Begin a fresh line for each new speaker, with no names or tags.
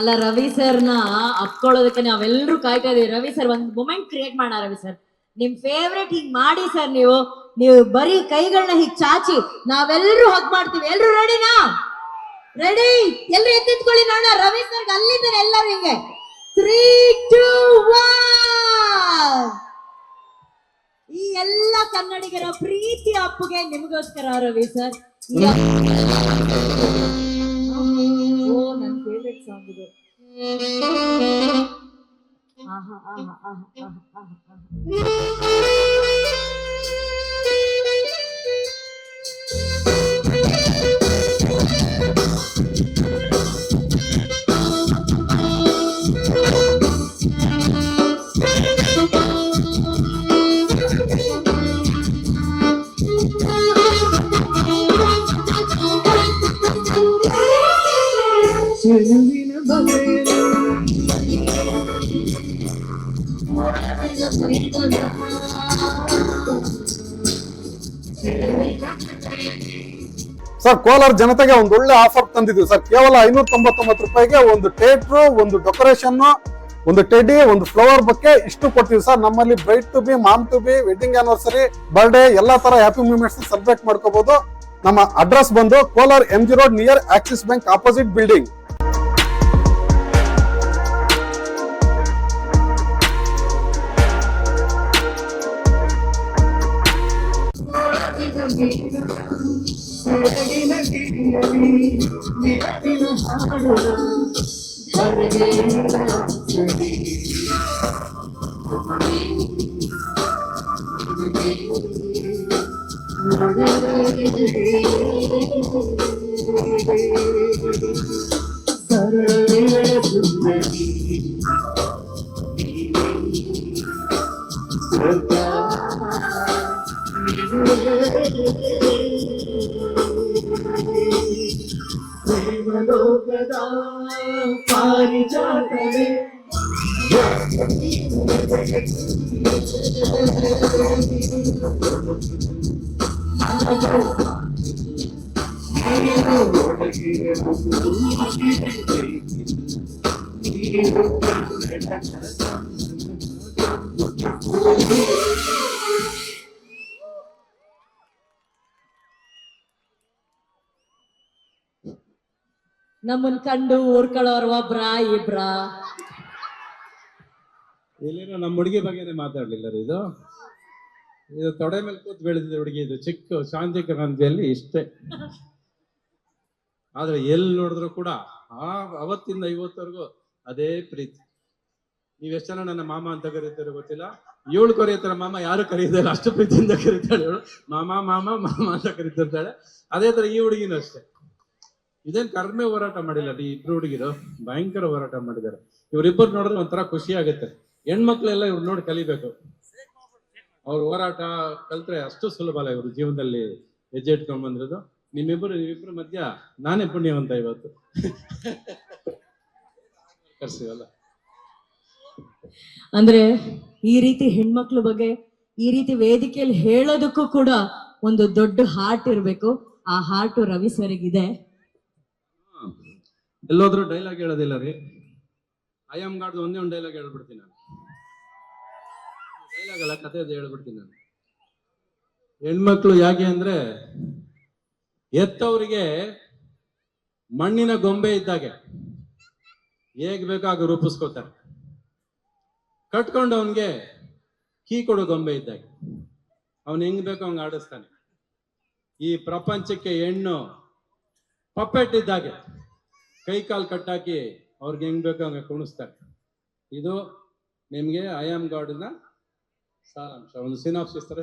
ಅಲ್ಲ ರವಿ ಸರ್ನ ಅಪ್ಕೊಳ್ಳೋದಕ್ಕೆ ನಾವೆಲ್ಲರೂ ಕಾಯ್ತಾ ಇದೀವಿ. ರವಿ ಸರ್ ಒಂದು ಮೂಮೆಂಟ್ ಕ್ರಿಯೇಟ್ ಮಾಡೋಣ. ರವಿ ಸರ್ ನಿಮ್ ಫೇವ್ರೆಟ್ ಹಿಂಗ್ ಮಾಡಿ ಸರ್. ನೀವು ಬರೀ ಕೈಗಳನ್ನ ಹೀಗ್ ಚಾಚಿ ನಾವೆಲ್ಲರೂ ಹಗ್ ಮಾಡ್ತೀವಿ. ಎಲ್ರು ರೆಡಿನಾ? ರೆಡಿ? ಎಲ್ರು ಎತ್ತಿಟ್ಕೊಳ್ಳಿ ನೋಡೋಣ. ರವಿ ಸರ್ ಅಲ್ಲಿದ್ದಾರೆ ಎಲ್ಲರೂ ಹಿಂಗೆ 3, 2, 1. ಈ ಎಲ್ಲ ಕನ್ನಡಿಗರ ಪ್ರೀತಿ ಅಪ್ಪುಗೆ ನಿಮಗೋಸ್ಕರ ರವಿ ಸರ್. ನನ್ನ ಫೇವ್ರೆಟ್ ಸಾಂಗ್ ಇದು. ಆಹಾ ಆಹಾ ಆಹಾ ಆಹಾ ಆಹಾ.
ಸರ್, ಕೋಲಾರ ಜನತೆಗೆ ಒಂದು ಒಳ್ಳೆ ಆಫರ್ ತಂದಿದ್ವಿ ಸರ್. ಕೇವಲ 599 ರೂಪಾಯಿಗೆ ಒಂದು ಥಿಯೇಟ್ರು, ಒಂದು ಡೆಕೋರೇಷನ್, ಒಂದು ಟೆಡಿ, ಒಂದು ಫ್ಲವರ್ ಬೊಕ್ಕೆ ಇಷ್ಟು ಕೊಡ್ತೀವಿ ಸರ್. ನಮ್ಮಲ್ಲಿ bride to be, mom to be, wedding anniversary, birthday ಎಲ್ಲಾ ತರ ಹ್ಯಾಪಿ ಮೂಮೆಂಟ್ಸ್ ಸೆಲೆಬ್ರೇಟ್ ಮಾಡ್ಕೋಬಹುದು. ನಮ್ಮ ಅಡ್ರೆಸ್ ಬಂದು Kolar MG road near Axis bank opposite building.
ಪಾರಿಜಾತವೇ ನಮ್ಮನ್ ಕಂಡು ಊರ್ಕೊಳ್ಳೋರು ಒಬ್ರ ಇಬ್ರ.
ಇಲ್ಲೇನೋ ನಮ್ಮ ಹುಡುಗಿ ಬಗ್ಗೆನೇ ಮಾತಾಡ್ಲಿಲ್ಲ ಇದು. ಇದು ತೊಡೆ ಮೇಲೆ ಕೂತ್ ಬೆಳೆದಿದೆ ಹುಡುಗಿ. ಇದು ಚಿಕ್ಕ ಶಾಂತಿ ಕ್ರಾಂತಿಯಲ್ಲಿ ಇಷ್ಟೇ. ಆದ್ರೆ ಎಲ್ಲಿ ನೋಡಿದ್ರು ಕೂಡ ಅವತ್ತಿಂದ ಇವತ್ತವರೆಗೂ ಅದೇ ಪ್ರೀತಿ. ನೀವೆಷ್ಟು ಜನ ನನ್ನ ಮಾಮ ಅಂತ ಕರೀತಾರೆ ಗೊತ್ತಿಲ್ಲ. ಇವಳು ಕರೀತಾರೆ ಮಾಮ, ಯಾರು ಕರೀತಾರೆ ಅಷ್ಟು ಪ್ರೀತಿಯಿಂದ ಕರೀತಾಳೆ ಇವಳು. ಮಾಮ ಮಾಮ ಮಾಮ ಅಂತ ಕರೀತಿರ್ತಾಳೆ. ಅದೇ ತರ ಈ ಹುಡುಗಿನೂ ಅಷ್ಟೇ. ಇದೇನ್ ಕಡಿಮೆ ಹೋರಾಟ ಮಾಡಿಲ್ಲ. ಈ ಇಬ್ರು ಹುಡುಗಿರು ಭಯಂಕರ ಹೋರಾಟ ಮಾಡಿದ್ದಾರೆ. ಇವ್ರಿಬ್ಬರು ನೋಡಿದ್ರೆ ಒಂಥರ ಖುಷಿ ಆಗುತ್ತೆ. ಹೆಣ್ಮಕ್ಳೆಲ್ಲ ಇವ್ರು ನೋಡಿ ಕಲಿಬೇಕು. ಅವ್ರ ಹೋರಾಟ ಕಲ್ತ್ರೆ ಅಷ್ಟು ಸುಲಭ ಅಲ್ಲ ಇವ್ರ ಜೀವನದಲ್ಲಿ ಹೆಜ್ಜೆ ಇಟ್ಕೊಂಡ್ ಬಂದಿರೋದು. ನೀವಿಬ್ರು ಮಧ್ಯ ನಾನೇ ಪುಣ್ಯವಂತ ಇವತ್ತು. ಕರ್ಸಿವಲ್ಲ
ಅಂದ್ರೆ ಈ ರೀತಿ ಹೆಣ್ಮಕ್ಳ ಬಗ್ಗೆ ಈ ರೀತಿ ವೇದಿಕೆಯಲ್ಲಿ ಹೇಳೋದಕ್ಕೂ ಕೂಡ ಒಂದು ದೊಡ್ಡ ಹಾರ್ಟ್ ಇರ್ಬೇಕು. ಆ ಹಾರ್ಟ್ ರವಿ ಸರ್ಗಿದೆ.
ಎಲ್ಲೋದ್ರೂ ಡೈಲಾಗ್ ಹೇಳೋದಿಲ್ಲ ರೀ. ಐ ಆಮ್ ಗಾಡ್ ಒಂದೇ ಒಂದು ಡೈಲಾಗ್ ಹೇಳ್ಬಿಡ್ತೀನಿ ನಾನು. ಡೈಲಾಗ್ ಅಲ್ಲ, ಕಥೆ ಹೇಳ್ಬಿಡ್ತೀನಿ ನಾನು. ಹೆಣ್ಮಕ್ಳು ಯಾಕೆ ಅಂದ್ರೆ ಎತ್ತವರಿಗೆ ಮಣ್ಣಿನ ಗೊಂಬೆ ಇದ್ದಾಗೆ ಹೇಗ್ ಬೇಕೋ ಆಗ ರೂಪಿಸ್ಕೋತಾರೆ. ಕಟ್ಕೊಂಡು ಅವನ್ಗೆ ಕೀ ಕೊಡೋ ಗೊಂಬೆ ಇದ್ದಾಗೆ ಅವನ್ ಹೆಂಗ್ ಬೇಕೋ ಹಂಗ ಆಡಿಸ್ತಾನೆ. ಈ ಪ್ರಪಂಚಕ್ಕೆ ಹೆಣ್ಣು ಪಪ್ಪೆಟ್ ಇದ್ದಾಗೆ ಕೈ ಕಾಲು ಕಟ್ಟಾಕಿ ಅವ್ರಿಗೆ ಹೆಂಗ್ ಬೇಕೋ ಹಂಗೆ ಕುಣಿಸ್ತಾರೆ. ಇದು ನಿಮ್ಗೆ ಐ ಆಮ್ ಗಾಡ್ನ ಸಾರಾಂಶ. ಒಂದು ಸಿನಾಪ್ಸಿಸ್ ತರ